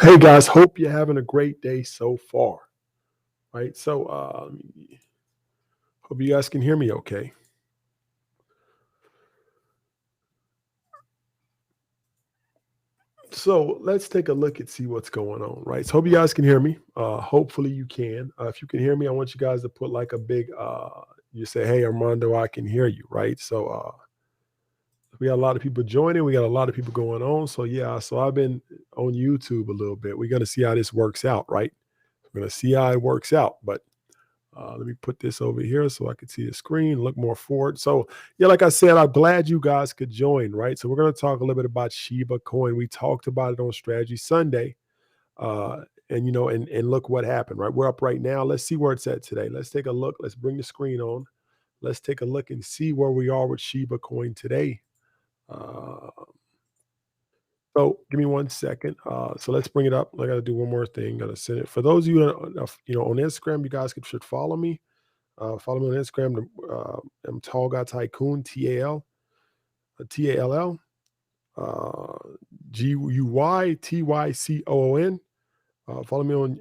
Hey guys, hope you're having a great day so far. Right. So hope you guys can hear me okay. So let's take a look and see what's going on. Right. So hope you guys can hear me. Hopefully you can. If you can hear me, I want you guys to put like a big you say, hey Armando, I can hear you, right? So we got a lot of people joining, we got a lot of people going on. So yeah, so I've been on YouTube a little bit. We're gonna see how this works out, right? We're gonna see how it works out. But let me put this over here so I can see the screen, look more forward. So, yeah, like I said, I'm glad you guys could join, right? So, we're going to talk a little bit about Shiba Coin. We talked about it on Strategy Sunday. Uh, and look what happened, right? We're up right now. Let's see where it's at today. Let's take a look. Let's bring the screen on. Let's take a look and see where we are with Shiba Coin today. Uh, so give me 1 second. So let's bring it up. I got to do one more thing. Got to send it. For those of you, on Instagram, you guys should follow me. Follow me on Instagram. I'm Tall Guy Tycoon, TALL, GUYTYCOON. Follow me on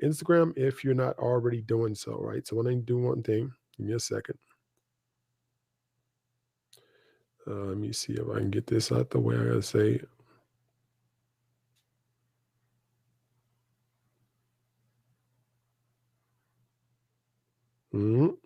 Instagram if you're not already doing so, right? So when I do one thing, give me a second. Let me see if I can get this out the way. I gotta say. Mhm.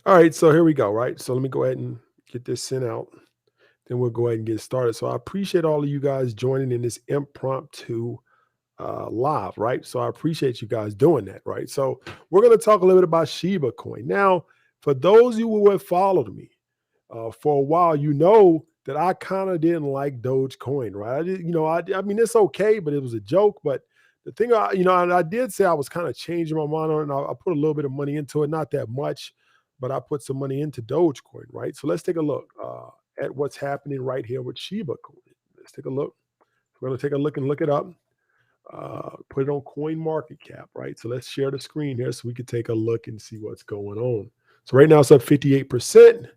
All right, so here we go, right? So let me go ahead and get this sent out. Then we'll go ahead and get started. So I appreciate all of you guys joining in this impromptu live, right? So I appreciate you guys doing that, right? So we're going to talk a little bit about Shiba Coin. Now, for those of you who have followed me for a while, you know that I kind of didn't like Dogecoin, right? I mean, it's okay, but it was a joke. But the thing, I did say I was kind of changing my mind on it, and I put a little bit of money into it, not that much, but I put some money into Dogecoin, right? So let's take a look at what's happening right here with Shiba Coin. Let's take a look. We're going to take a look and look it up, put it on coin market cap, right? So let's share the screen here so we can take a look and see what's going on. So right now it's up 58%.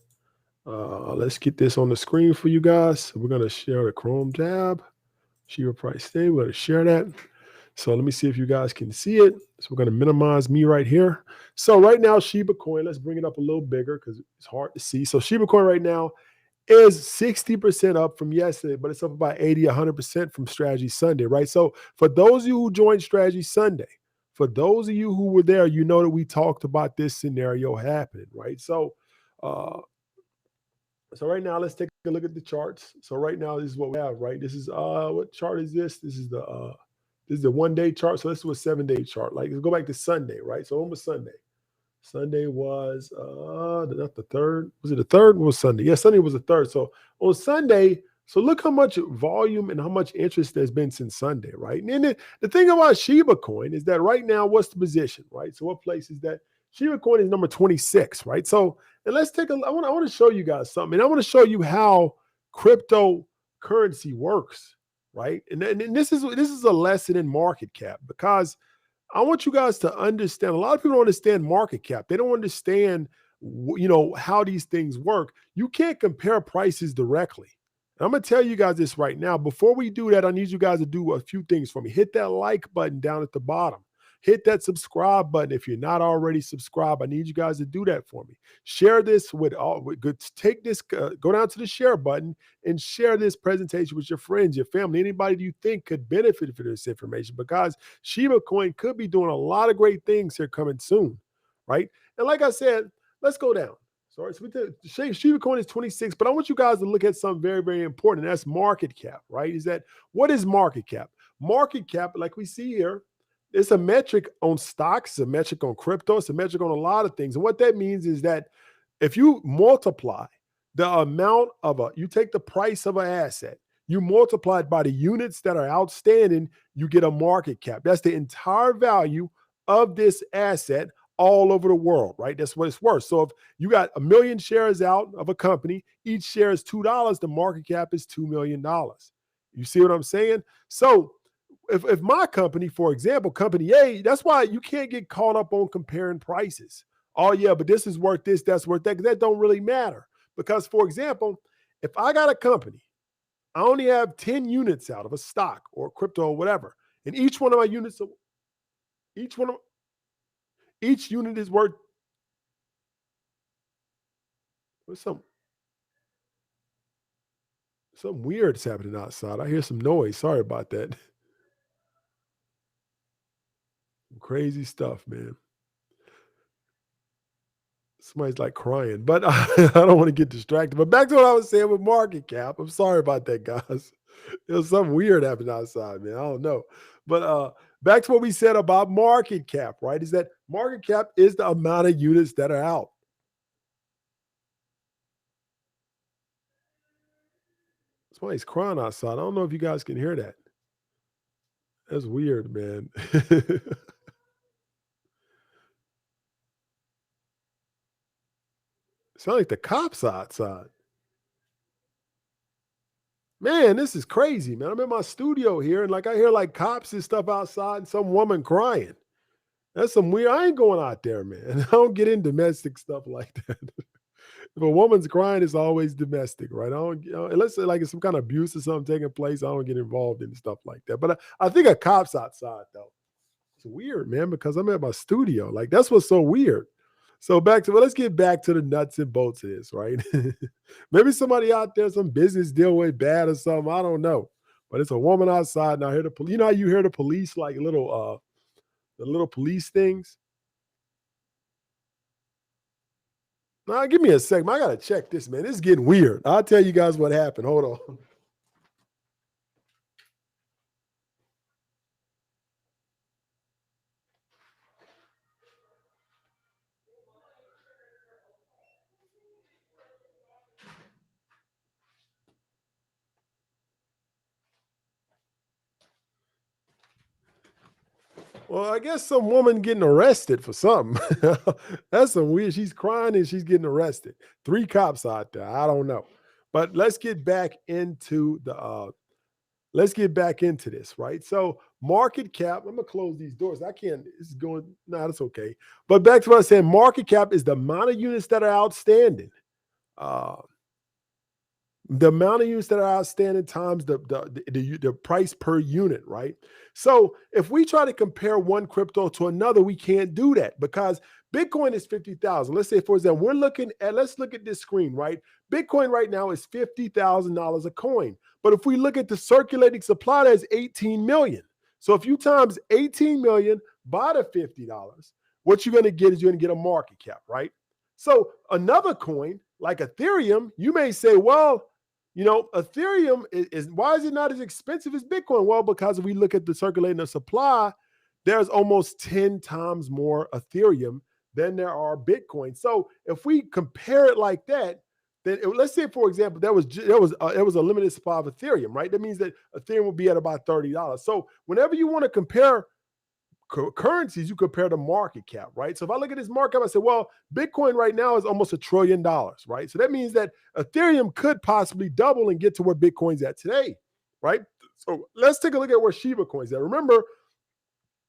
Let's get this on the screen for you guys. So we're going to share the Chrome tab, Shiba price thing. We're going to share that. So let me see if you guys can see it. So we're going to minimize me right here. So right now, Shiba Coin, let's bring it up a little bigger because it's hard to see. So Shiba Coin right now is 60% up from yesterday, but it's up about 80, 100% from Strategy Sunday, right? So for those of you who joined Strategy Sunday, for those of you who were there, you know that we talked about this scenario happening, right? Uh, so right now, let's take a look at the charts. So right now, this is what we have, right? This is what chart is this? This is the 1 day chart. So let's do a 7 day chart. Like let's go back to Sunday, right? So when was Sunday? Sunday was not the third. Was it the third? What was Sunday? Yeah, Sunday was the third. So on Sunday, so look how much volume and how much interest there's been since Sunday, right? And then the thing about Shiba Coin is that right now, what's the position, right? So what place is that? Shiba Coin is number 26, right? So and let's take a. I want to show you guys something. And I want to show you how cryptocurrency works, right? And this is a lesson in market cap because I want you guys to understand. A lot of people don't understand market cap. They don't understand, how these things work. You can't compare prices directly. And I'm going to tell you guys this right now. Before we do that, I need you guys to do a few things for me. Hit that like button down at the bottom. Hit that subscribe button if you're not already subscribed. I need you guys to do that for me. Share this with all. Take this. Go down to the share button and share this presentation with your friends, your family, anybody you think could benefit from this information. Because Shiba Coin could be doing a lot of great things here coming soon, right? And like I said, let's go down. Sorry, so Shiba Coin is 26, but I want you guys to look at something very, very important. And that's market cap, right? What is market cap? Market cap, like we see here, it's a metric on stocks, it's a metric on crypto, it's a metric on a lot of things. And what that means is that if you multiply the amount of you take the price of an asset, you multiply it by the units that are outstanding, you get a market cap. That's the entire value of this asset all over the world, right? That's what it's worth. So if you got 1 million shares out of a company, each share is $2, the market cap is $2 million. You see what I'm saying? So if my company, for example, company A, that's why you can't get caught up on comparing prices. Oh yeah, but this is worth this, that's worth that. 'Cause that don't really matter. Because, for example, if I got a company, I only have 10 units out of a stock or crypto or whatever, and each one of my units, each one of each unit is worth some something weird is happening outside. I hear some noise. Sorry about that. Crazy stuff, man. Somebody's like crying, but I don't want to get distracted. But back to what I was saying with market cap. I'm sorry about that, guys. It was something weird happening outside, man. I don't know. But back to what we said about market cap, right? Is that market cap is the amount of units that are out. Somebody's crying outside. I don't know if you guys can hear that. That's weird, man. Sound like the cops outside. Man, this is crazy, man. I'm in my studio here, and like I hear like cops and stuff outside, and some woman crying. That's some weird. I ain't going out there, man. I don't get in domestic stuff like that. If a woman's crying, it's always domestic, right? I don't, unless like it's some kind of abuse or something taking place, I don't get involved in stuff like that. But I think a cop's outside though. It's weird, man, because I'm at my studio. Like that's what's so weird. So back to well, let's get back to the nuts and bolts of this, right? Maybe somebody out there, some business deal with bad or something. I don't know. But it's a woman outside, and I hear the police. You know how you hear the police like little the little police things? Now give me a second. I gotta check this, man. This is getting weird. I'll tell you guys what happened. Hold on. Well, I guess some woman getting arrested for something. That's some weird. She's crying and she's getting arrested. Three cops out there. I don't know. But let's get back into this, right? So market cap, I'm gonna close these doors. I can't, this is going, no, that's okay. But back to what I was saying, market cap is the amount of units that are outstanding. Uh, the amount of units that are outstanding times the price per unit, right? So if we try to compare one crypto to another, we can't do that because Bitcoin is 50,000. Let's say, for example, let's look at this screen, right? Bitcoin right now is $50,000 a coin. But if we look at the circulating supply, that's 18 million. So if you times 18 million by the $50, what you're going to get is you're going to get a market cap, right? So another coin like Ethereum, you may say, well, Ethereum is why is it not as expensive as Bitcoin? Well, because if we look at the circulating supply, there's almost 10 times more Ethereum than there are Bitcoin. So if we compare it like that, then let's say, for example, there was a limited supply of Ethereum, right? That means that Ethereum will be at about $30. So whenever you want to compare currencies, you compare the market cap, right? So if I look at this market cap, I say, well, Bitcoin right now is almost $1 trillion, right? So that means that Ethereum could possibly double and get to where Bitcoin's at today, right? So let's take a look at where Shiba coins at. Remember,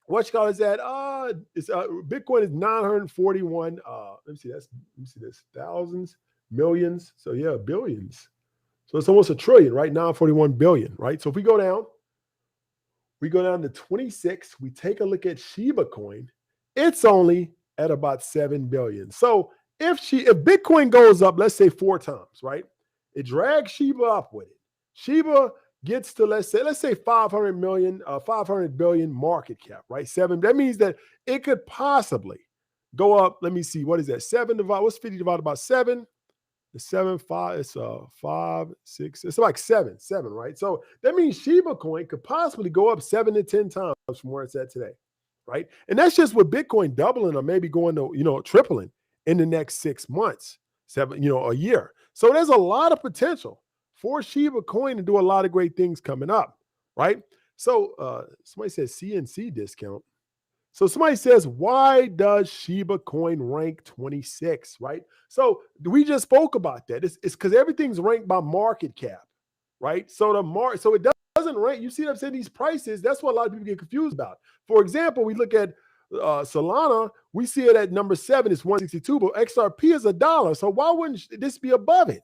what you call is that? Bitcoin is 941. Let me see this, thousands, millions. So yeah, billions. So it's almost $1 trillion, right? 941 billion, right? So if we go down to 26. We take a look at Shiba coin. It's only at about 7 billion. So if Bitcoin goes up, let's say 4 times, right? It drags Shiba up with it. Shiba gets to let's say 500 billion market cap, right? Seven. That means that it could possibly go up. Let me see. What is that? What's 50 divided by 7? The 7, 5, it's 5, 6, it's like 7, right? So that means Shiba coin could possibly go up 7 to 10 times from where it's at today, right? And that's just with Bitcoin doubling or maybe going to, tripling in the next 6 months, a year. So there's a lot of potential for Shiba coin to do a lot of great things coming up, right? So somebody says CNC discount. So somebody says, why does Shiba coin rank 26, right? So we just spoke about that. It's because everything's ranked by market cap, right? So so it doesn't doesn't rank. You see what I'm saying? These prices, that's what a lot of people get confused about. For example, we look at Solana, we see it at number 7, it's 162, but XRP is $1. So why wouldn't this be above it?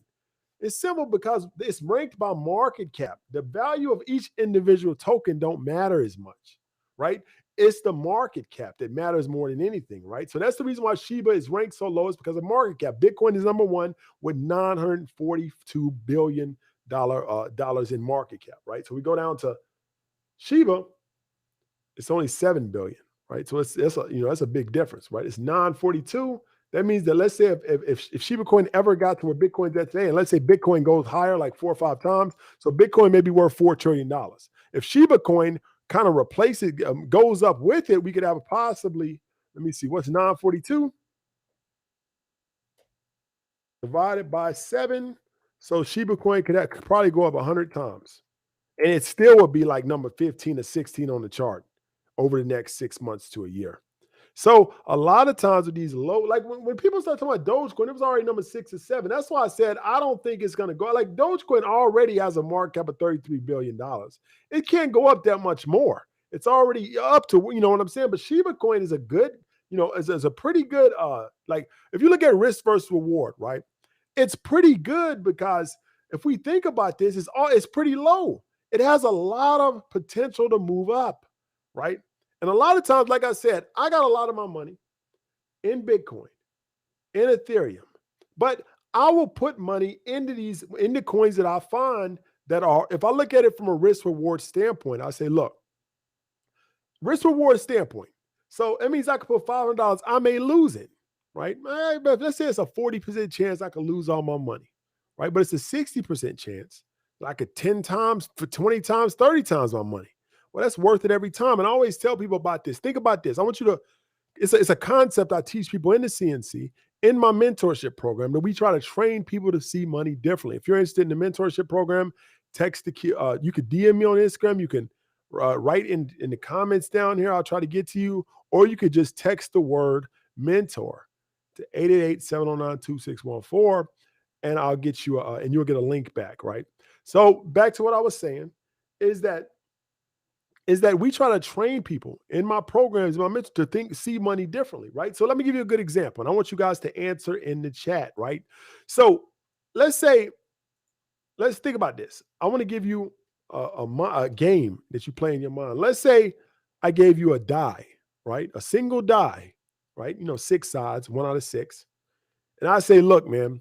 It's simple because it's ranked by market cap. The value of each individual token don't matter as much, right? It's the market cap that matters more than anything, right? So that's the reason why Shiba is ranked so low, is because of market cap. Bitcoin is number 1 with $942 billion dollars in market cap, right? So we go down to Shiba, it's only 7 billion, right? So that's a big difference, right? It's 942. That means that, let's say if Shiba Coin ever got to where Bitcoin's at today, and let's say Bitcoin goes higher like 4 or 5 times, so Bitcoin may be worth $4 trillion. If Shiba Coin kind of replaces, goes up with it, we could have a possibly, let me see, what's 942 divided by 7? So Shiba Coin could probably go up 100 times. And it still would be like number 15 or 16 on the chart over the next 6 months to a year. So a lot of times with these low, like when people start talking about Dogecoin, it was already number 6 or 7. That's why I said I don't think it's going to go. Like Dogecoin already has a market cap of $33 billion. It can't go up that much more. It's already up to, you know what I'm saying? But Shiba Coin is a good, is a pretty good, like if you look at risk versus reward, right? It's pretty good because if we think about this, it's pretty low. It has a lot of potential to move up, right? And a lot of times, like I said, I got a lot of my money in Bitcoin, in Ethereum, but I will put money into coins that I find that are, if I look at it from a risk reward standpoint, I say, look, risk reward standpoint. So that means I could put $500, I may lose it, right? But let's say it's a 40% chance I could lose all my money, right? But it's a 60% chance I could 10 times, for 20 times, 30 times my money. Well, that's worth it every time. And I always tell people about this. Think about this. I want you to, it's a concept I teach people in the CNC in my mentorship program that we try to train people to see money differently. If you're interested in the mentorship program, text the you could DM me on Instagram. You can write in the comments down here. I'll try to get to you. Or you could just text the word mentor to 888-709-2614, and I'll get you, and you'll get a link back, right? So back to what I was saying is that we try to train people in my programs, my mentor, to see money differently, right? So let me give you a good example, and I want you guys to answer in the chat, right? So let's think about this. I want to give you a game that you play in your mind. Let's say I gave you a die, right? A single die, right? 6 sides, 1 out of 6. And I say, look, man,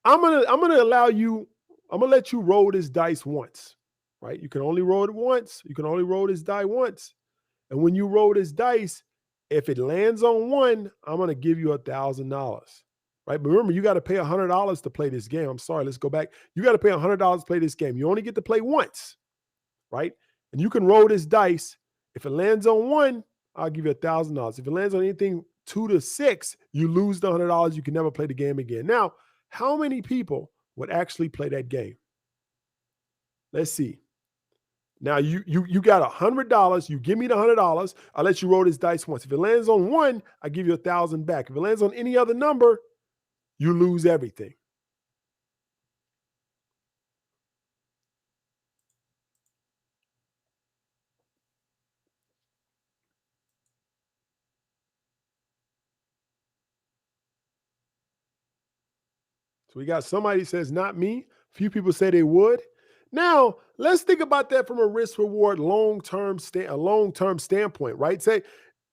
I'm gonna let you roll this dice once, right? You can only roll it once. You can only roll this die once. And when you roll this dice, if it lands on 1, I'm gonna give you $1,000, right? But remember, you got to pay $100 to play this game. I'm sorry, let's go back. You got to pay $100 to play this game. You only get to play once, right? And you can roll this dice. If it lands on 1, I'll give you $1,000. If it lands on anything 2 to 6, you lose the $100. You can never play the game again. Now, how many people would actually play that game? Let's see. Now you got $100. You give me the $100. I'll let you roll this dice once. If it lands on 1, I give you $1,000 back. If it lands on any other number, you lose everything. So we got somebody says not me. Few people say they would. Now let's think about that from a risk reward long-term standpoint, right? Say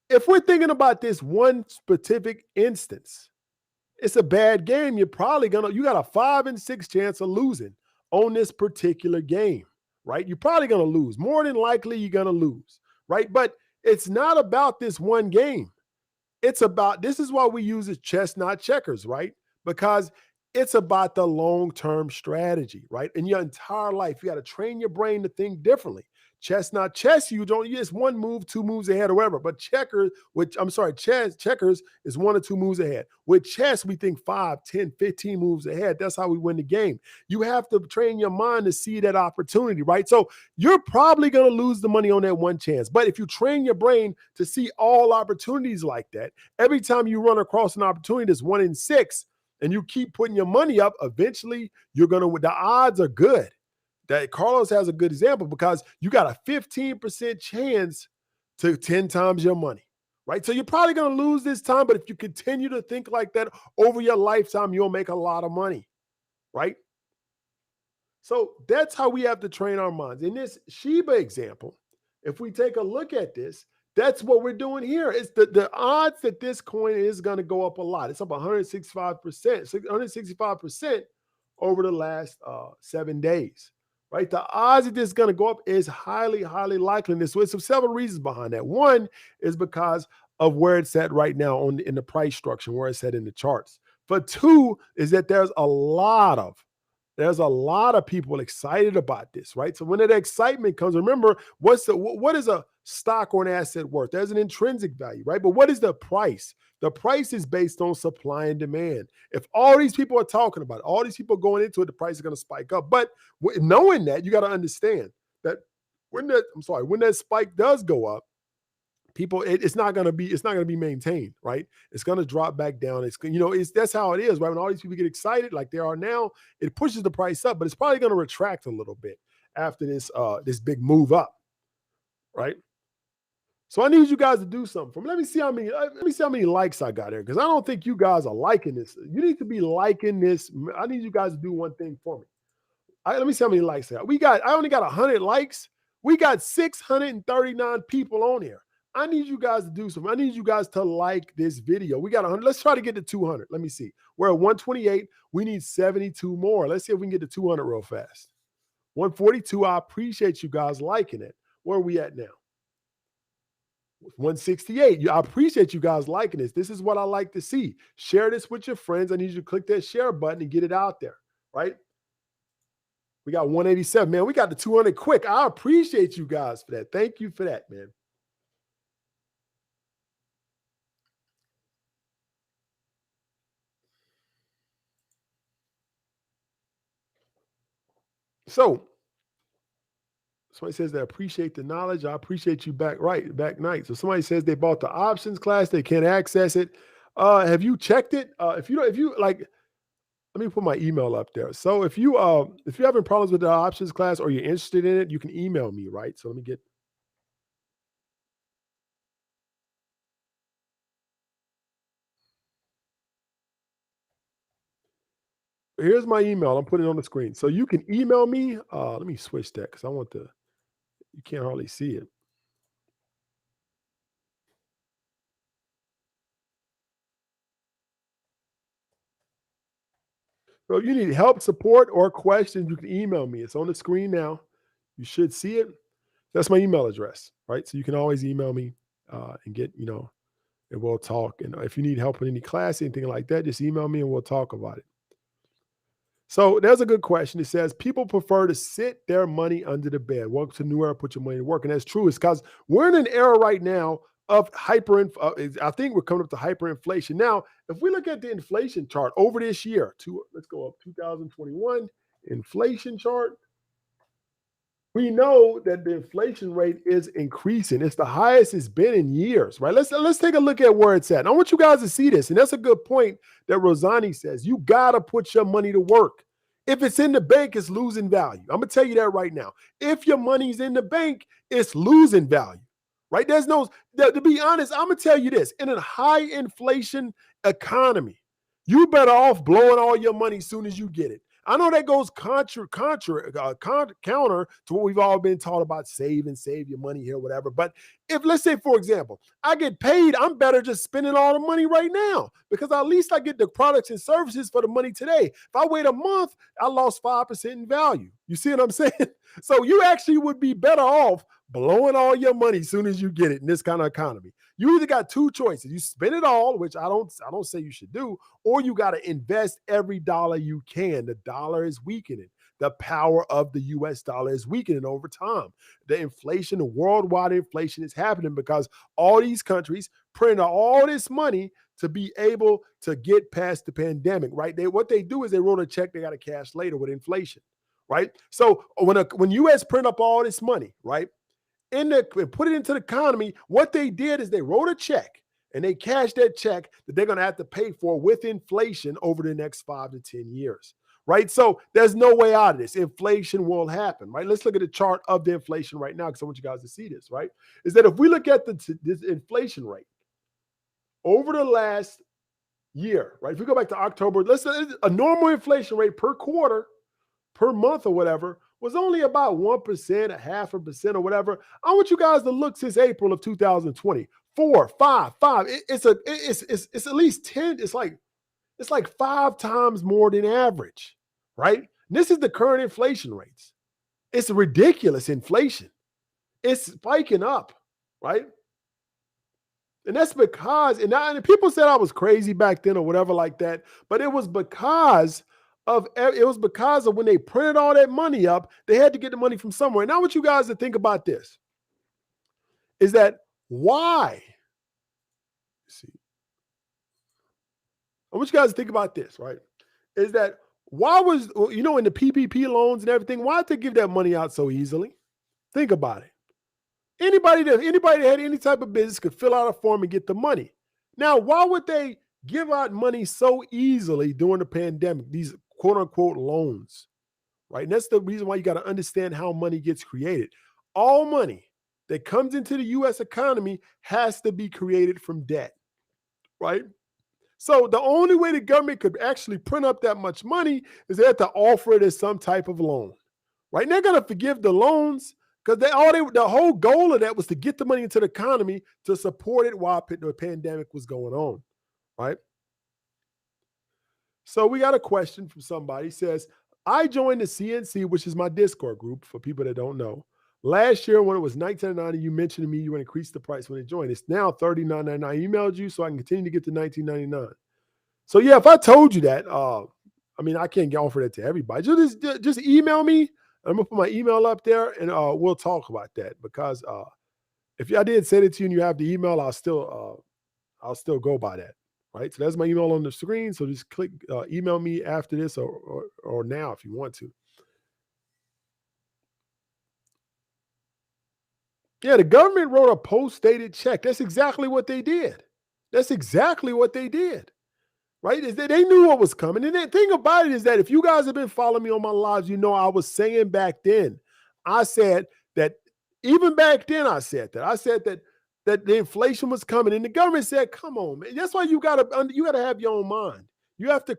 if we're thinking about this one specific instance, it's a bad game. You got a 5 in 6 chance of losing on this particular game, right? You're probably going to lose. More than likely, you're going to lose, right? But it's not about this one game. This is why we use it chess, not checkers, right? Because it's about the long-term strategy, right? In your entire life, you got to train your brain to think differently. Chess, not chess, you just 1 move, 2 moves ahead or whatever. But checkers is 1 or 2 moves ahead. With chess, we think 5, 10, 15 moves ahead. That's how we win the game. You have to train your mind to see that opportunity, right? So you're probably going to lose the money on that one chance. But if you train your brain to see all opportunities like that, every time you run across an opportunity that's 1 in 6, and you keep putting your money up, eventually the odds are good. That Carlos has a good example because you got a 15% chance to 10 times your money, right? So you're probably going to lose this time, but if you continue to think like that over your lifetime, you'll make a lot of money, right? So that's how we have to train our minds. In this Shiba example, if we take a look at this, that's what we're doing here. It's the odds that this coin is going to go up a lot. It's up 165%, 165% over the last 7 days, right? The odds that this is going to go up is highly, highly likely. And there's several reasons behind that. One is because of where it's at right now in the price structure, where it's at in the charts. But two is that there's a lot of people excited about this, right? So when that excitement comes, remember, what is a stock or an asset worth? There's an intrinsic value, right? But what is the price? The price is based on supply and demand. If all these people are talking about it, all these people going into it, the price is going to spike up. But knowing that, you got to understand that when that spike does go up, people, it's not going to be maintained, right? It's going to drop back down. That's how it is, right? When all these people get excited like they are now, it pushes the price up, but it's probably going to retract a little bit after this big move up, right? So I need you guys to do something for me. Let me see how many likes I got here, because I don't think you guys are liking this. You need to be liking this. I need you guys to do one thing for me. Let me see how many likes I got. I only got 100 likes. We got 639 people on here. I need you guys to do something. I need you guys to like this video. We got 100. Let's try to get to 200. Let me see. We're at 128. We need 72 more. Let's see if we can get to 200 real fast. 142. I appreciate you guys liking it. Where are we at now? 168. I appreciate you guys liking this. This is what I like to see. Share this with your friends. I need you to click that share button and get it out there, right? We got 187. Man, we got the 200 quick. I appreciate you guys for that. Thank you for that, man. So somebody says they appreciate the knowledge. I appreciate you back night. So somebody says they bought the options class. They can't access it. Have you checked it? If you like, let me put my email up there. So if you're having problems with the options class or you're interested in it, you can email me, right? So let me get. Here's my email. I'm putting it on the screen. So you can email me. Let me switch that because you can't hardly see it. So if you need help, support, or questions, you can email me. It's on the screen now. You should see it. That's my email address, right? So you can always email me and and we'll talk. And if you need help with any class, anything like that, just email me and we'll talk about it. So there's a good question. It says people prefer to sit their money under the bed. Welcome to the new era. Put your money to work, and that's true. It's because we're in an era right now of I think we're coming up to hyperinflation. Now, if we look at the inflation chart over this year, let's go up 2021 inflation chart. We know that the inflation rate is increasing. It's the highest it's been in years, right? Let's take a look at where it's at. And I want you guys to see this. And that's a good point that Rosani says. You got to put your money to work. If it's in the bank, it's losing value. I'm going to tell you that right now. If your money's in the bank, it's losing value, right? To be honest, I'm going to tell you this. In a high inflation economy, you better off blowing all your money as soon as you get it. I know that goes counter to what we've all been taught about save your money here, whatever. But if, let's say, for example, I get paid, I'm better just spending all the money right now because at least I get the products and services for the money today. If I wait a month, I lost 5% in value. You see what I'm saying? So you actually would be better off blowing all your money as soon as you get it in this kind of economy. You either got two choices. You spend it all, which I don't say you should do, or you got to invest every dollar you can. The dollar is weakening. The power of the US dollar is weakening over time. The inflation, the worldwide inflation is happening because all these countries print all this money to be able to get past the pandemic, right? What they do is they wrote a check, they got to cash later with inflation, right? So when US print up all this money, right? And put it into the economy, what they did is they wrote a check and they cashed that check that they're going to have to pay for with inflation over the next 5 to 10 years, right? So there's no way out of this. Inflation will happen, right? Let's look at the chart of the inflation right now because I want you guys to see this, right? Is that if we look at this inflation rate over the last year, right? If we go back to October, let's say a normal inflation rate per quarter, per month or whatever was only about 1%, a half a percent or whatever. I want you guys to look since April of 2020. 4, 5, 5. It's at least 10. It's like 5 times more than average, right? And this is the current inflation rates. It's ridiculous inflation. It's spiking up, right? And that's because, and people said I was crazy back then or whatever like that, but it was because of when they printed all that money up, they had to get the money from somewhere. Now, I want you guys to think about this is that why? Let's see, I want you guys to think about this, right? Is that why was, in the PPP loans and everything, why did they give that money out so easily? Think about it. Anybody that had any type of business could fill out a form and get the money. Now, why would they give out money so easily during the pandemic, these quote unquote loans, right? And that's the reason why you got to understand how money gets created. All money that comes into the US economy has to be created from debt, right? So the only way the government could actually print up that much money is they have to offer it as some type of loan, right? And they're going to forgive the loans because the whole goal of that was to get the money into the economy to support it while the pandemic was going on, right? So we got a question from somebody. It says, I joined the CNC, which is my Discord group for people that don't know. Last year when it was $19.99, you mentioned to me you would increase the price when it joined. It's now $39.99. I emailed you so I can continue to get to $19.99. So yeah, if I told you that, I can't offer that to everybody. Just email me. I'm gonna put my email up there, and we'll talk about that. Because if I did send it to you and you have the email, I'll still go by that, right? So that's my email on the screen. So just click email me after this or now if you want to. Yeah, the government wrote a post-dated check. That's exactly what they did. That's exactly what they did. Right? Is that they knew what was coming. And the thing about it is that if you guys have been following me on my lives, you know I was saying back then, I said that even back then I said that the inflation was coming. And the government said, come on, man. That's why you gotta have your own mind. You have to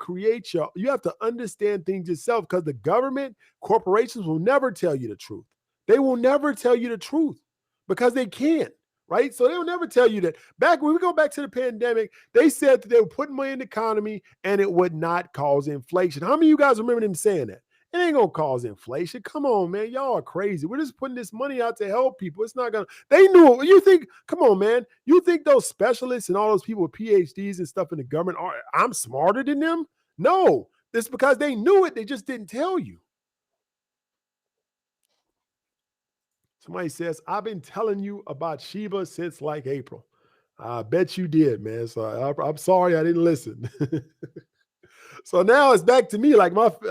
you have to understand things yourself because the government, corporations will never tell you the truth. They will never tell you the truth because they can't. Right? So they'll never tell you that. Back when we go back to the pandemic, they said that they were putting money in the economy and it would not cause inflation. How many of you guys remember them saying that? It ain't gonna cause inflation. Come on, man. Y'all are crazy. We're just putting this money out to help people. It's not gonna, they knew it. You think, come on, man. You think those specialists and all those people with PhDs and stuff in the government I'm smarter than them? No, it's because they knew it. They just didn't tell you. Somebody says, I've been telling you about Shiba since like April. I bet you did, man. So I'm sorry I didn't listen. So now it's back to me. I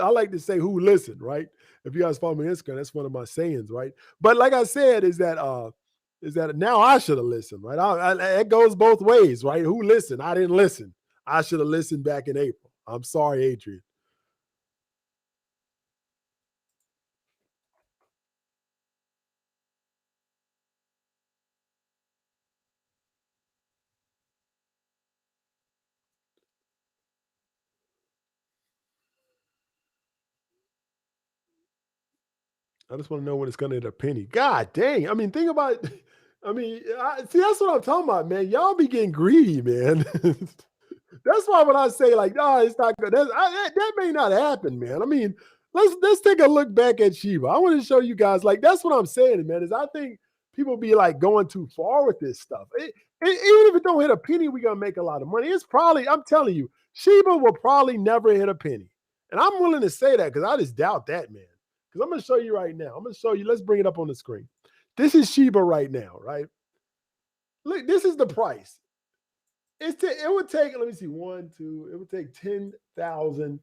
like to say who listened, right? If you guys follow me on Instagram, that's one of my sayings, right? But like I said, is that now I should have listened, right? It goes both ways, right? Who listened? I didn't listen. I should have listened back in April. I'm sorry, Adrian. I just want to know when it's going to hit a penny. God dang. I mean, think about it. See, that's what I'm talking about, man. Y'all be getting greedy, man. That's why when I say like, "Oh, it's not good," that may not happen, man. I mean, let's take a look back at Shiba. I want to show you guys, like, that's what I'm saying, man. Is I think people be like going too far with this stuff. Even if it don't hit a penny, we gonna make a lot of money. It's probably, I'm telling you, Shiba will probably never hit a penny, and I'm willing to say that because I just doubt that, man. Because I'm gonna show you right now. I'm gonna show you. Let's bring it up on the screen. This is Shiba right now, right? Look, this is the price. It would take, let me see, one, two, it would take 10,000.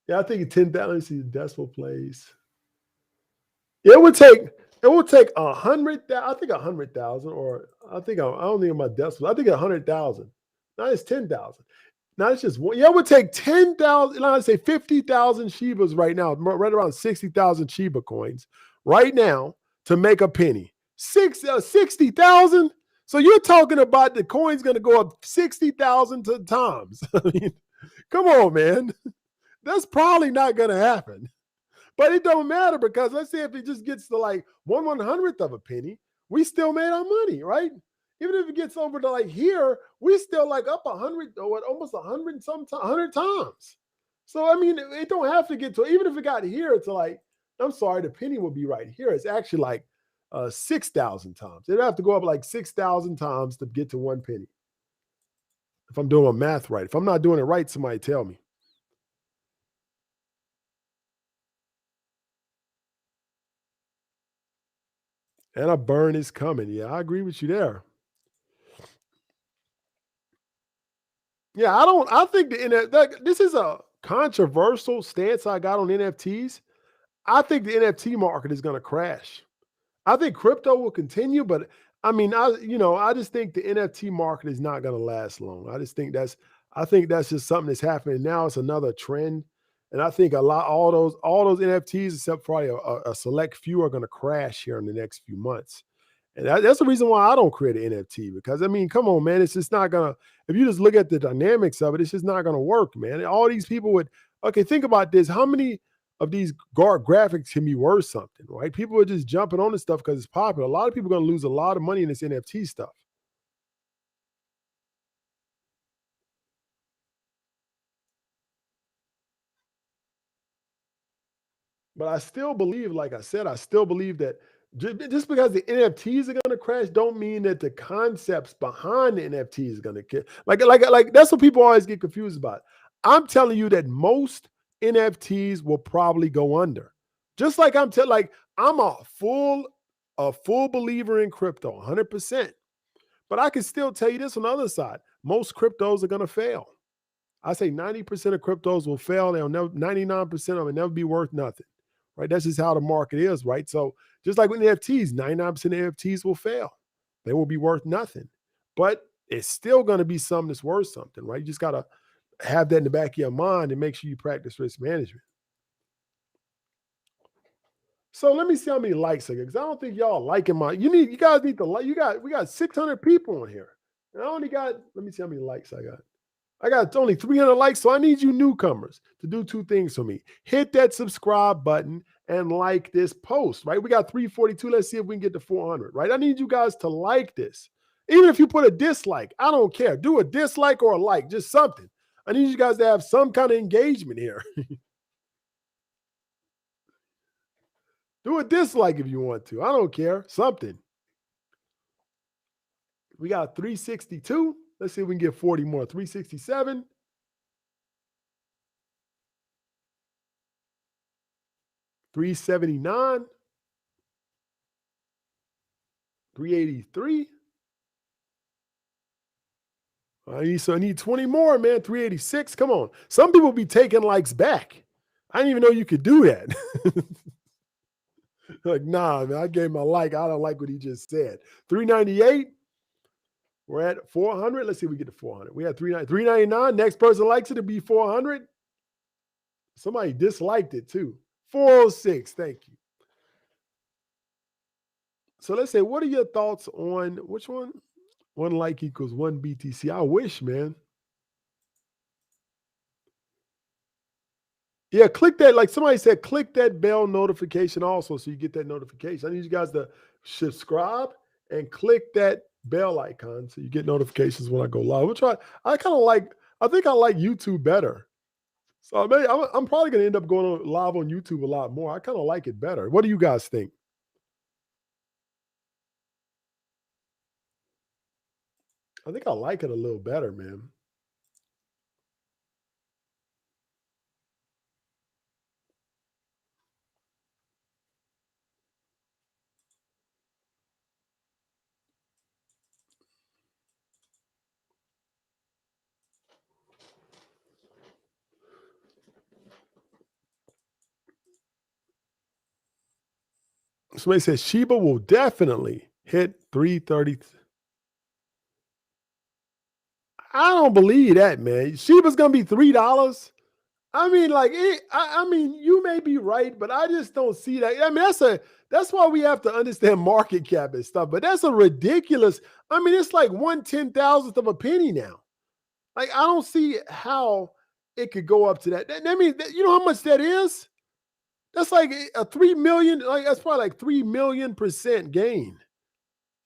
Yeah, I think it's 10,000. Let me see the decimal place. It would take, it would take 100, I think 100,000, or I don't think my decimal, I think 100,000. Now it's 10,000. Now it's just one. Yeah, it would take 10,000, let's say 50,000 Shibas right now, right around 60,000 Shiba coins right now to make a penny. 60,000. So you're talking about the coin's going to go up 60,000 times. I mean, come on, man. That's probably not going to happen. But it don't matter because let's say if it just gets to like 1/100th of a penny, we still made our money, right? Even if it gets over to like here, we still like up 100 or what, almost 100 100 times. So I mean, it don't have to get to, even if it got here to like, I'm sorry, the penny will be right here. It's actually like 6,000 times. It'd have to go up like 6,000 times to get to one penny. If I'm doing my math right. If I'm not doing it right, somebody tell me. And a burn is coming. Yeah, I agree with you there. Yeah, I think this is a controversial stance I got on NFTs. I think the NFT market is going to crash. I think crypto will continue, but I mean, I just think the NFT market is not going to last long. I think that's just something that's happening now. It's another trend, and I think all those NFTs, except probably a select few, are going to crash here in the next few months. And that's the reason why I don't create an NFT because I mean, come on, man, it's just not gonna. If you just look at the dynamics of it, it's just not gonna work, man. And all these people would. Okay, think about this. How many of these graphics can be worth something, right? People are just jumping on this stuff because it's popular. A lot of people are gonna lose a lot of money in this NFT stuff. But I still believe, like I said, I still believe that just because the NFTs are going to crash, don't mean that the concepts behind the NFTs is going to like that's what people always get confused about. I'm telling you that most NFTs will probably go under. Just like I'm a full believer in crypto, 100%. But I can still tell you this on the other side. Most cryptos are going to fail. I say 90% of cryptos will fail. They'll never 99% of it never be worth nothing. Right? That's just how the market is, right? So just like with NFTs, 99% of NFTs will fail. They will be worth nothing. But it's still going to be something that's worth something, right? You just gotta have that in the back of your mind and make sure you practice risk management. So let me see how many likes I get because I don't think y'all liking my. You guys need to like. We got 600 people on here, and I only got. Let me see how many likes I got. I got only 300 likes, so I need you newcomers to do two things for me. Hit that subscribe button and like this post, right? We got 342. Let's see if we can get to 400, right? I need you guys to like this. Even if you put a dislike, I don't care. Do a dislike or a like, just something. I need you guys to have some kind of engagement here. Do a dislike if you want to. I don't care. Something. We got 362. Let's see if we can get 40 more. 367, 379, 383. I need 20 more, man. 386. Come on. Some people be taking likes back. I didn't even know you could do that. Like, nah, man, I gave him a like. I don't like what he just said. 398. We're at 400. Let's see if we get to 400. We had 399. Next person likes it to be 400. Somebody disliked it too. 406. Thank you. So let's say, what are your thoughts on which one? One like equals one BTC. I wish, man. Yeah, click that. Like somebody said, click that bell notification also so you get that notification. I need you guys to subscribe and click that bell icon so you get notifications when I go live. We'll try. I think I like YouTube better. So I'm probably going to end up going live on YouTube a lot more. I kind of like it better. What do you guys think? I think I like it a little better, man. Somebody says Shiba will definitely hit 330. I don't believe that, man. Shiba's gonna be $3. I mean, like, I mean, you may be right, but I just don't see that. I mean, that's why we have to understand market cap and stuff. But that's a ridiculous. I mean, it's like 1/10,000th of a penny now. Like, I don't see how it could go up to that. That means you know how much that is? That's like a 3 million. Like that's probably like 3 million% gain.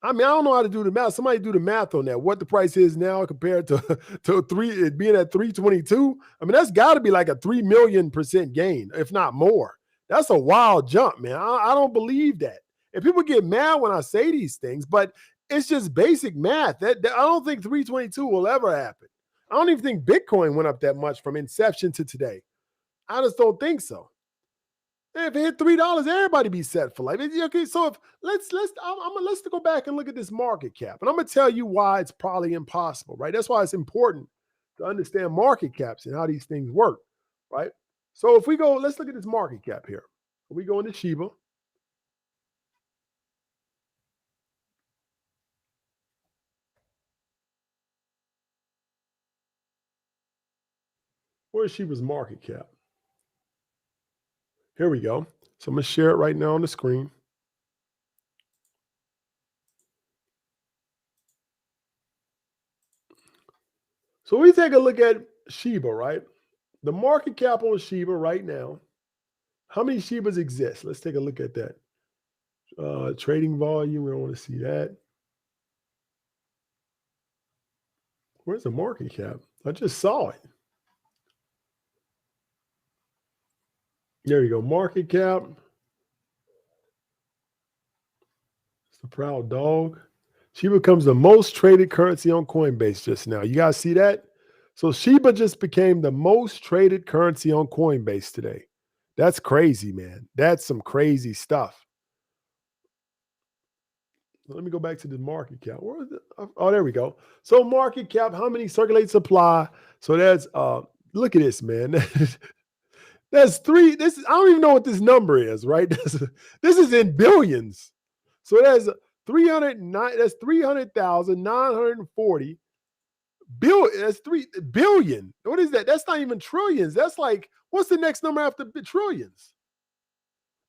I mean, I don't know how to do the math. Somebody do the math on that. What the price is now compared to to it being at 322. I mean, that's got to be like a 3 million% gain, if not more. That's a wild jump, man. I don't believe that. And people get mad when I say these things, but it's just basic math. I don't think 322 will ever happen. I don't even think Bitcoin went up that much from inception to today. I just don't think so. If it hit $3, everybody be set for life. Okay, so if let's go back and look at this market cap, and I'm gonna tell you why it's probably impossible, right? That's why it's important to understand market caps and how these things work, right? So if we go, let's look at this market cap here. We go into Shiba. Where's Shiba's market cap? Here we go. So I'm gonna share it right now on the screen. So we take a look at Shiba, right? The market cap on Shiba right now. How many Shibas exist? Let's take a look at that. Trading volume, we don't want to see that. Where's the market cap? I just saw it. There you go. Market cap. It's the proud dog. Shiba becomes the most traded currency on Coinbase just now. You guys see that? So Shiba just became the most traded currency on Coinbase today. That's crazy, man. That's some crazy stuff. Let me go back to the market cap. Where is it? Oh, there we go. So market cap, how many circulate supply? So that's look at this, man. That's three. I don't even know what this number is, right? This is in billions. So that's 309. That's 300,940 billion. That's 3 billion. What is that? That's not even trillions. That's like, what's the next number after trillions?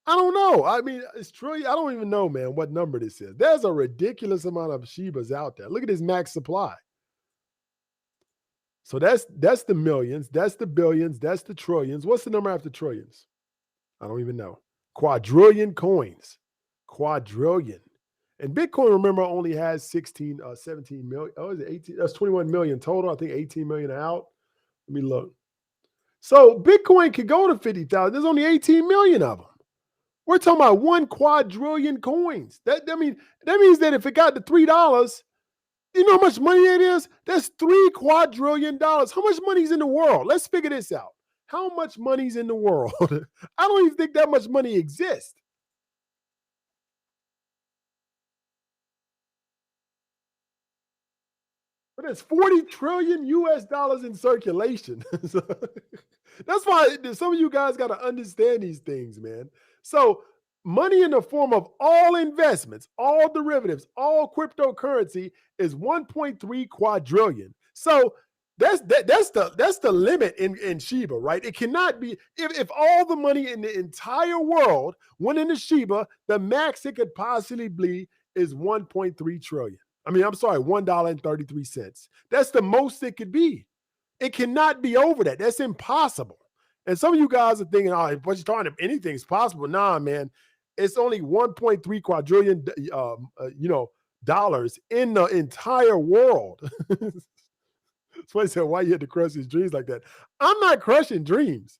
I don't know. I mean, it's trillion. I don't even know, man, what number this is. There's a ridiculous amount of Shibas out there. Look at this max supply. So that's the millions, that's the billions, that's the trillions. What's the number after trillions? I don't even know. Quadrillion coins. Quadrillion. And Bitcoin, remember, only has 17 million. Oh, is it 18? That's 21 million total. I think 18 million out. Let me look. So Bitcoin could go to 50,000. There's only 18 million of them. We're talking about 1 quadrillion coins. That means that if it got to $3, you know how much money it is? That's $3 quadrillion. How much money is in the world? Let's figure this out. How much money is in the world? I don't even think that much money exists. But it's 40 trillion US dollars in circulation. So, that's why some of you guys got to understand these things, man. So money in the form of all investments, all derivatives, all cryptocurrency is 1.3 quadrillion. So that's the limit in Shiba, right? It cannot be if all the money in the entire world went into Shiba, the max it could possibly be is 1.3 trillion. I mean, I'm sorry, $1.33. That's the most it could be. It cannot be over that. That's impossible. And some of you guys are thinking, oh, what you're talking about, anything's possible. Nah, man. It's only 1.3 quadrillion, dollars in the entire world. Somebody said, why you had to crush his dreams like that? I'm not crushing dreams.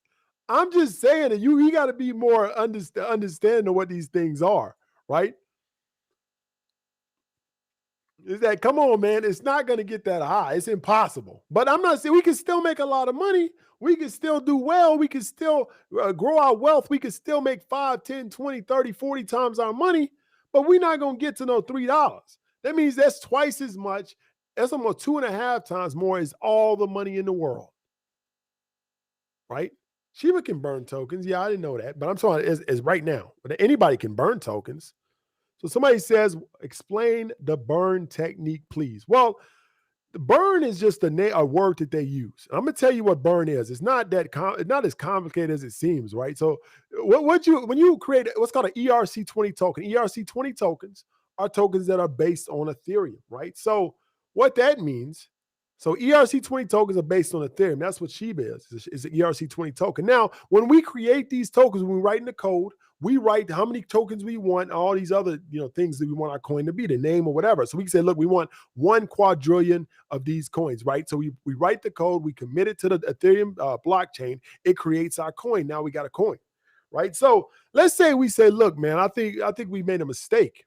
I'm just saying that you got to be more understanding what these things are, right? Is that, come on, man, it's not going to get that high. It's impossible. But I'm not saying we can still make a lot of money. We can still do well. We can still grow our wealth. We can still make 5, 10, 20, 30, 40 times our money. But we're not going to get to no $3. That means that's twice as much. That's almost 2.5 times more is all the money in the world. Right? Shiba can burn tokens. Yeah, I didn't know that. But I'm talking as right now. But anybody can burn tokens. So somebody says, explain the burn technique, please. Well, Burn is just a word that they use. I'm gonna tell you what burn is. It's not it's not as complicated as it seems, right? So what you when you create what's called an ERC20 token, ERC20 tokens are tokens that are based on Ethereum, right? So what that means, so ERC20 tokens are based on Ethereum. That's what Shiba is an ERC20 token. Now, when we create these tokens, when we write in the code, we write how many tokens we want, all these other things that we want our coin to be, the name or whatever. So we can say, look, we want 1 quadrillion of these coins, right? So we write the code, we commit it to the Ethereum blockchain, it creates our coin. Now we got a coin, right? So let's say we say, look, man, I think we made a mistake.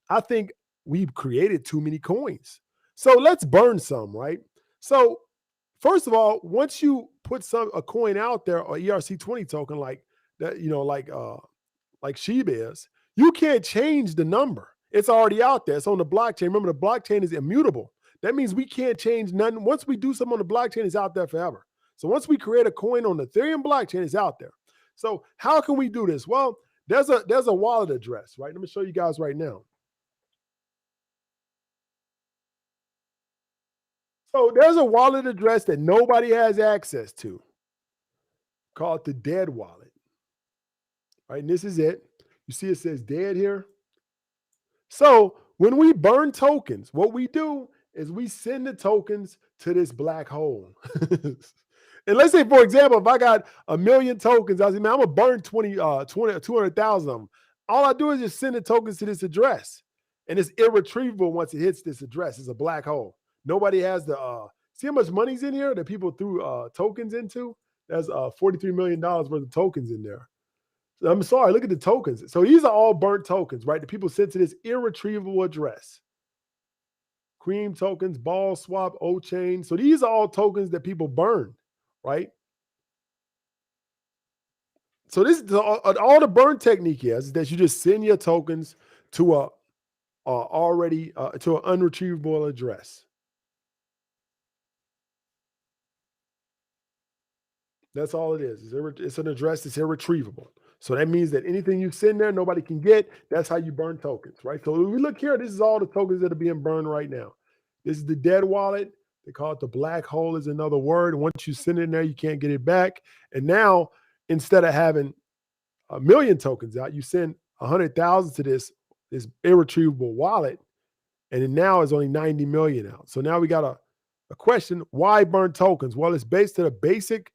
I think we've created too many coins. So let's burn some, right? So first of all, once you put a coin out there, or ERC20 token like that, like Shiba is, you can't change the number. It's already out there. It's on the blockchain. Remember, the blockchain is immutable. That means we can't change nothing. Once we do something on the blockchain, it's out there forever. So once we create a coin on the Ethereum blockchain, it's out there. So how can we do this? Well, there's a wallet address, right? Let me show you guys right now. So there's a wallet address that nobody has access to called the dead wallet, right? And this is it. You see it says dead here. So when we burn tokens, what we do is we send the tokens to this black hole. And let's say, for example, if I got 1,000,000 tokens, I say, man, I'm gonna burn 200,000 of them. All I do is just send the tokens to this address. And it's irretrievable once it hits this address. It's a black hole. Nobody has the see how much money's in here that people threw tokens into? There's $43 million worth of tokens in there. I'm sorry, look at the tokens. So these are all burnt tokens, right? The people sent to this irretrievable address. Cream tokens, ball swap, O-chain. So these are all tokens that people burn, right? So this is all the burn technique is that you just send your tokens to a already to an unretrievable address. That's all it is. It's an address that's irretrievable. So that means that anything you send there, nobody can get. That's how you burn tokens, right? So when we look here, this is all the tokens that are being burned right now. This is the dead wallet. They call it the black hole is another word. Once you send it in there, you can't get it back. And now, instead of having 1,000,000 tokens out, you send 100,000 to this irretrievable wallet, and it now is only 90 million out. So now we got a question: why burn tokens? Well, it's based on a basic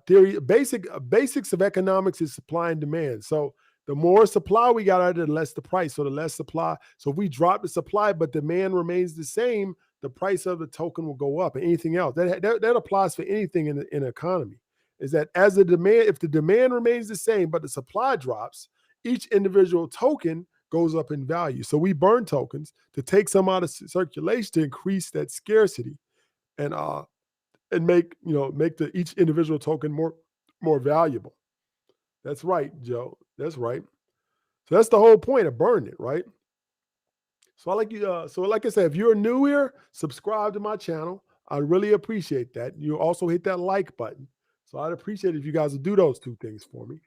theory. Basics of economics is supply and demand. So the more supply we got out of it, the less the price. So the less supply. So if we drop the supply, but demand remains the same, the price of the token will go up. And anything else that applies for anything in the economy is that as the demand, if the demand remains the same, but the supply drops, each individual token goes up in value. So we burn tokens to take some out of circulation to increase that scarcity and make the each individual token more valuable. That's right, Joe. That's right. So that's the whole point of burning it, right? So I like you. So like I said, if you're new here, subscribe to my channel. I really appreciate that. You also hit that like button. So I'd appreciate it if you guys would do those two things for me.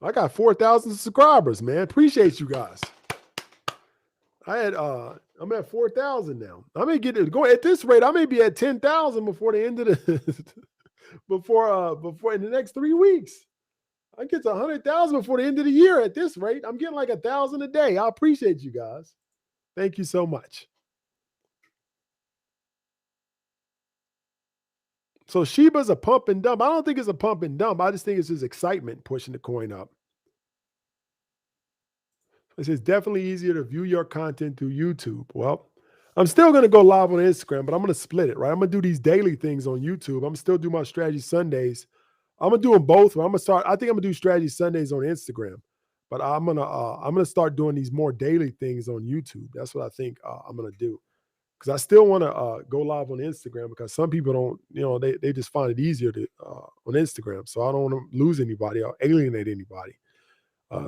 I got 4,000 subscribers, man. Appreciate you guys. I'm at 4,000 now. I may get it going at this rate. I may be at 10,000 before the end of the before in the next 3 weeks. I get to 100,000 before the end of the year at this rate. I'm getting like 1,000 a day. I appreciate you guys. Thank you so much. So Shiba's a pump and dump. I don't think it's a pump and dump. I just think it's just excitement pushing the coin up. It's definitely easier to view your content through YouTube. Well, I'm still going to go live on Instagram, but I'm going to split it, right? I'm going to do these daily things on YouTube. I'm still do my strategy Sundays. I'm going to do them both. I'm going to start. I think I'm going to do strategy Sundays on Instagram, but I'm going to start doing these more daily things on YouTube. That's what I think I'm going to do. Because I still want to go live on Instagram because some people don't, they just find it easier to on Instagram. So I don't want to lose anybody or alienate anybody.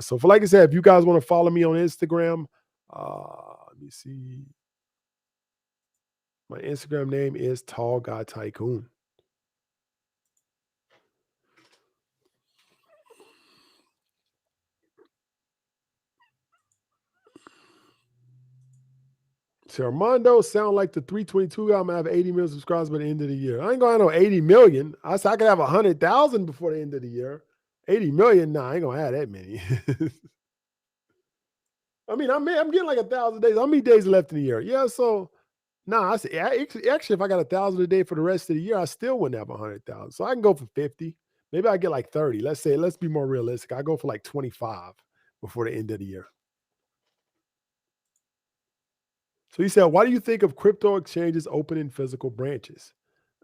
So for like I said, if you guys want to follow me on Instagram, let me see. My Instagram name is Tall Guy Tycoon. Armando sound like the 322 guy. I'm gonna have 80 million subscribers by the end of the year. I ain't gonna have no 80 million. I said I could have 100,000 before the end of the year. 80 million, nah, I ain't gonna have that many. I mean, I'm getting like 1,000 days. How many days left in the year? Yeah, so nah, I say actually, if I got 1,000 a day for the rest of the year, I still wouldn't have 100,000. So I can go for 50. Maybe I get like 30. Let's be more realistic. I go for like 25 before the end of the year. So he said, why do you think of crypto exchanges opening physical branches?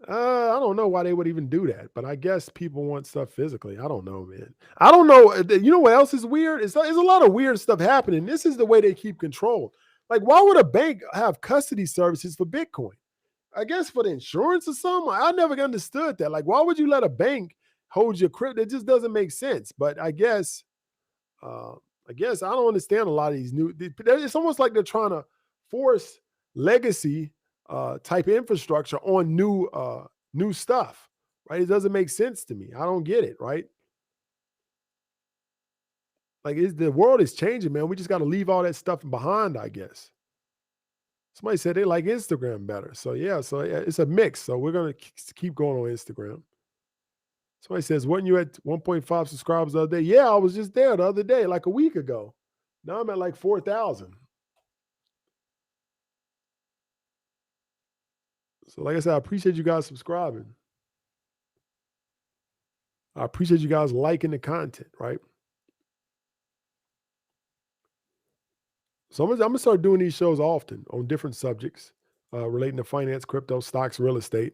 I don't know why they would even do that, but I guess people want stuff physically. I don't know, man. I don't know. You know what else is weird? There's a lot of weird stuff happening. This is the way they keep control. Like, why would a bank have custody services for Bitcoin? I guess for the insurance or something. I never understood that. Like, why would you let a bank hold your crypto? It just doesn't make sense. But uh, I guess I don't understand a lot of these new. It's almost like they're trying to force legacy type infrastructure on new stuff, right? It doesn't make sense to me. I don't get it, right? Like the world is changing, man. We just got to leave all that stuff behind, I guess. Somebody said they like Instagram better, so yeah, so yeah, it's a mix. So we're gonna keep going on Instagram. Somebody says, "Weren't you at 1.5 subscribers the other day?" Yeah, I was just there the other day, like a week ago. Now I'm at like 4,000. So, like I said, I appreciate you guys subscribing. I appreciate you guys liking the content, right? So I'm gonna start doing these shows often on different subjects relating to finance, crypto, stocks, real estate,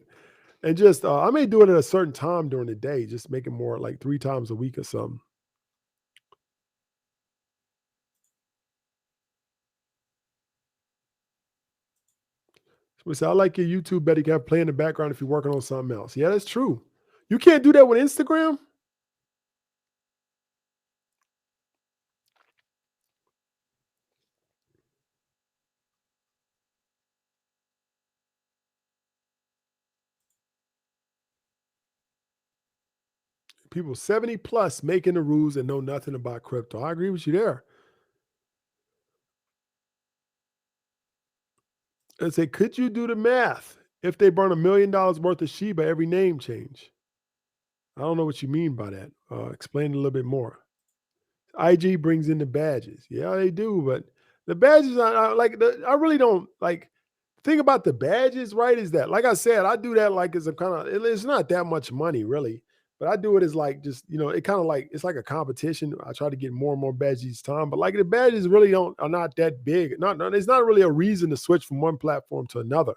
and just I may do it at a certain time during the day, just make it more like 3 times a week or something. So we say, I like your YouTube better. You can have play in the background if you're working on something else. Yeah, that's true. You can't do that with Instagram. People 70 plus making the rules and know nothing about crypto. I agree with you there. And say, could you do the math if they burn $1 million worth of Shiba every name change? I don't know what you mean by that. Explain a little bit more. IG brings in the badges. Yeah, they do, but the badges, I really don't like. Thing about the badges, right? Is that, like I said, I do that like as a kind of. It's not that much money, really, but I do it as like just it kind of like it's like a competition. I try to get more and more badges each time, but like the badges really don't are not that big. Not There's not really a reason to switch from one platform to another.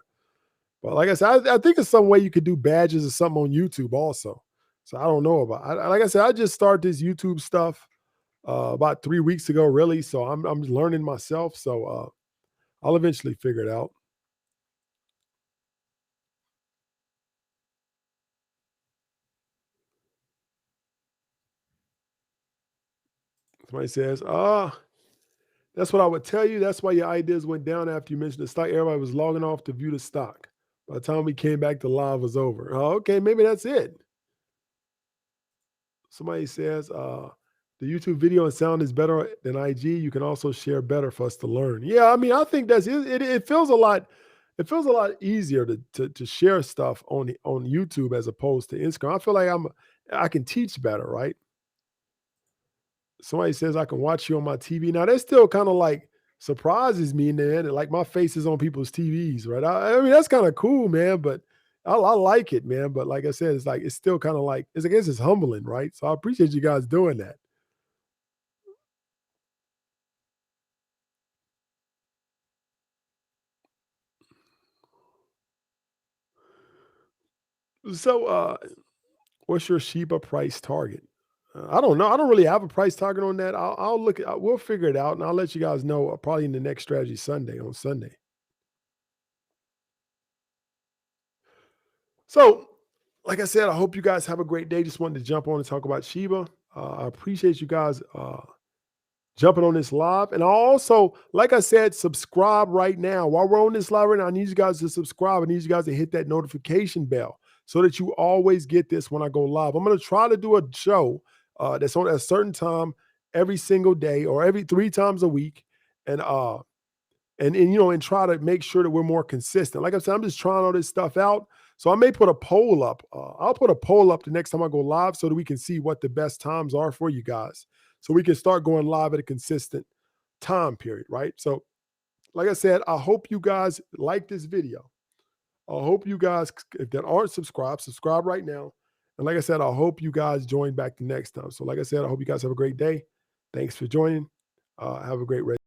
But like I said, I think it's some way you could do badges or something on YouTube also. So I don't know about. Like I said, I just started this YouTube stuff about 3 weeks ago, really. So I'm learning myself. So I'll eventually figure it out. Somebody says, that's what I would tell you. That's why your ideas went down after you mentioned the stock. Everybody was logging off to view the stock. By the time we came back, the live was over. Oh, okay, maybe that's it. Somebody says, the YouTube video and sound is better than IG. You can also share better for us to learn. Yeah, I mean, I think that's it. It feels a lot. It feels a lot easier to share stuff on YouTube as opposed to Instagram. I feel like I can teach better, right? Somebody says I can watch you on my TV. Now that still kind of like surprises me, man. Like my face is on people's TVs, right? I mean, that's kind of cool, man. But I like it, man. But like I said, it's like it's still kind of like I guess it's humbling, right? So I appreciate you guys doing that. So what's your Shiba price target? I don't know. I don't really have a price target on that. I'll look. We'll figure it out, and I'll let you guys know probably in the next strategy Sunday on Sunday. So, like I said, I hope you guys have a great day. Just wanted to jump on and talk about Shiba. I appreciate you guys jumping on this live. And I also, like I said, subscribe right now. While we're on this live right now, I need you guys to subscribe. I need you guys to hit that notification bell so that you always get this when I go live. I'm going to try to do a show that's on at a certain time every single day or every 3 times a week. And and try to make sure that we're more consistent. Like I said, I'm just trying all this stuff out. So I may put a poll up. I'll put a poll up the next time I go live so that we can see what the best times are for you guys. So we can start going live at a consistent time period, right? So like I said, I hope you guys like this video. I hope you guys, if that aren't subscribed, subscribe right now. And like I said, I hope you guys join back the next time. So like I said, I hope you guys have a great day. Thanks for joining. Have a great rest.